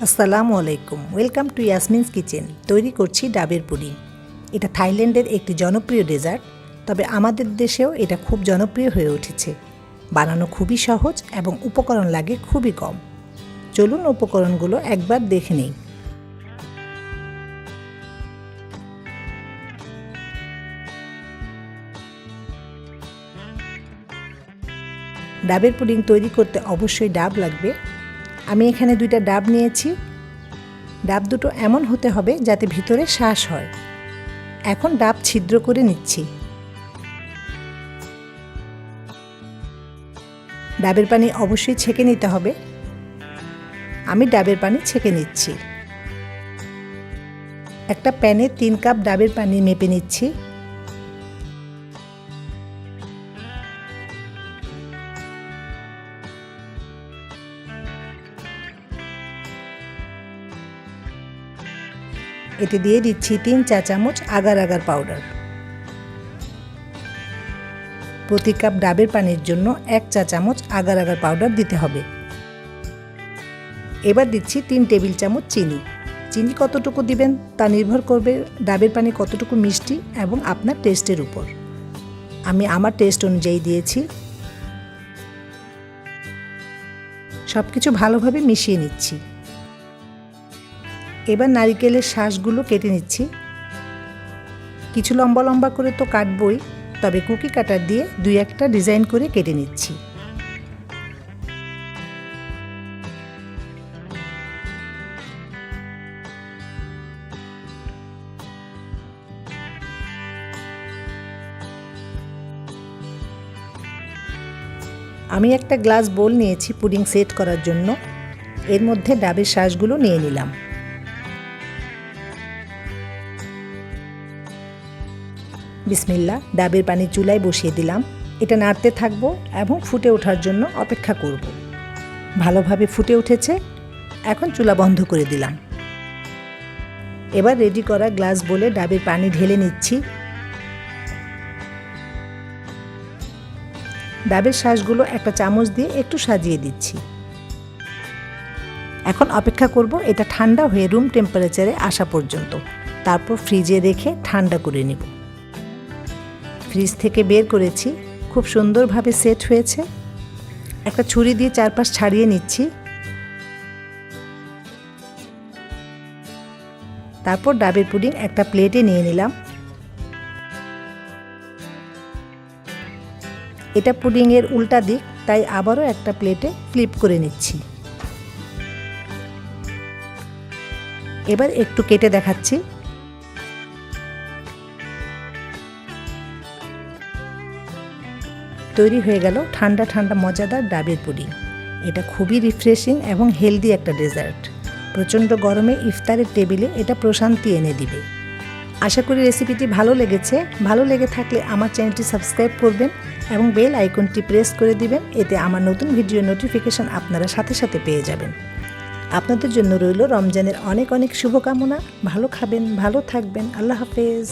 আসসালামু আলাইকুম, welcome to ইয়াসমিনস kitchen. তৈরি করছি ডাবের পুডিং। এটা থাইল্যান্ডের একটি জনপ্রিয় ডেজার্ট, তবে আমাদের দেশেও এটা খুব জনপ্রিয় হয়ে উঠেছে। বানানো খুবই সহজ এবং উপকরণ লাগে খুবই কম। চলুন উপকরণগুলো একবার দেখে নিই। ডাবের পুডিং তৈরি করতে অবশ্যই ডাব লাগবে। আমি এখানে 2টা ডাব নিয়েছি। ডাব দুটো এমন হতে হবে যাতে ভিতরে শ্বাস হয়। এখন ডাব ছিদ্র করে নিচ্ছি। ডাবের পানি অবশ্যই ছেঁকে নিতে হবে। আমি ডাবের পানি ছেঁকে নিচ্ছি। একটা প্যানে 3 কাপ ডাবের পানি মেপে নিচ্ছি। এতে দিয়ে দিচ্ছি 3 চা চামচ আগার আগার পাউডার। প্রতি কাপ ডাবের পানির জন্য 1 চা চামচ আগার আগার পাউডার দিতে হবে। এবার দিচ্ছি 3 টেবিল চামচ চিনি। চিনি কতটুকু দিবেন তা নির্ভর করবে ডাবের পানি কতটুকু মিষ্টি এবং আপনার টেস্টের উপর। আমি আমার টেস্ট অনুযায়ী দিয়েছি। সব কিছু ভালোভাবে মিশিয়ে নিচ্ছি। এবার নারিকেলের শাঁসগুলো কেটে নিচ্ছি। কিছু লম্বা লম্বা করে তো কাটবই, তবে কুকি কাটার দিয়ে 2-1টা ডিজাইন করে কেটে নিচ্ছি। আমি একটা গ্লাস বোল নিয়েছি পুডিং সেট করার জন্য। এর মধ্যে ডাবের শাঁসগুলো নিয়ে নিলাম। বিসমিল্লাহ, ডাবের পানি চুলায় বসিয়ে দিলাম। এটা নাড়তে থাকবো এবং ফুটে ওঠার জন্য অপেক্ষা করব। ভালোভাবে ফুটে উঠেছে। এখন চুলা বন্ধ করে দিলাম। এবার রেডি করা গ্লাস বলে ডাবের পানি ঢেলে নিচ্ছি। ডাবের শাঁসগুলো একটা চামচ দিয়ে একটু সাজিয়ে দিচ্ছি। এখন অপেক্ষা করব এটা ঠান্ডা হয়ে রুম টেম্পারেচারে আসা পর্যন্ত। তারপর ফ্রিজে রেখে ঠান্ডা করে নেব। ফ্রিজ থেকে বের করেছি, খুব সুন্দরভাবে সেট হয়েছে। একটা ছুরি দিয়ে চারপাশ ছাড়িয়ে নিচ্ছি। তারপর ডাবের পুডিং একটা প্লেটে নিয়ে নিলাম। এটা পুডিংয়ের উল্টা দিক, তাই আবারও একটা প্লেটে ফ্লিপ করে নিচ্ছি। এবার একটু কেটে দেখাচ্ছি। তৈরি হয়ে গেল ঠান্ডা ঠান্ডা মজাদার ডাবের পুডিং। এটা খুবই রিফ্রেশিং এবং হেলদি একটা ডেজার্ট। প্রচণ্ড গরমে ইফতারের টেবিলে এটা প্রশান্তি এনে দিবে। আশা করি রেসিপিটি ভালো লেগেছে। ভালো লেগে থাকলে আমার চ্যানেলটি সাবস্ক্রাইব করবেন এবং বেল আইকনটি প্রেস করে দিবেন। এতে আমার নতুন ভিডিও নোটিফিকেশন আপনারা সাথে সাথে পেয়ে যাবেন। আপনাদের জন্য রইল রমজানের অনেক অনেক শুভকামনা। ভালো খাবেন, ভালো থাকবেন। আল্লাহ হাফেজ।